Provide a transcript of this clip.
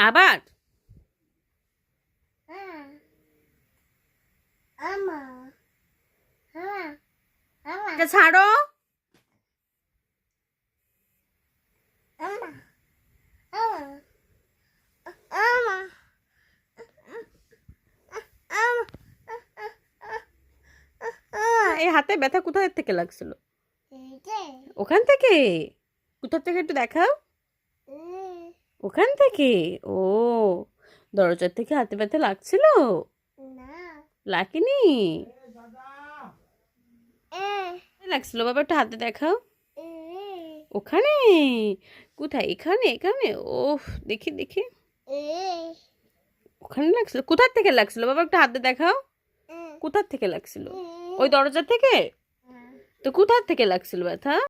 আবার এটা ছাড়ো। এই হাতে ব্যথা কোথা থেকে লাগছিল? ওখান থেকে? কোথা থেকে একটু দেখাও। ওখান থেকে? ও, দরজার থেকে হাতে ব্যথা লাগছিল? লাগেনি? লাগছিল বাবা, একটু হাতে দেখাও। ওখানে? কোথায়? এখানে? এখানে? ওহ, দেখি দেখি। ওখানে লাগছিল? কোথা থেকে লাগছিল বাবা, একটু হাতে দেখাও। কোথা থেকে লাগছিল? ওই দরজা থেকে? তো কোথা থেকে লাগছিল ব্যথা?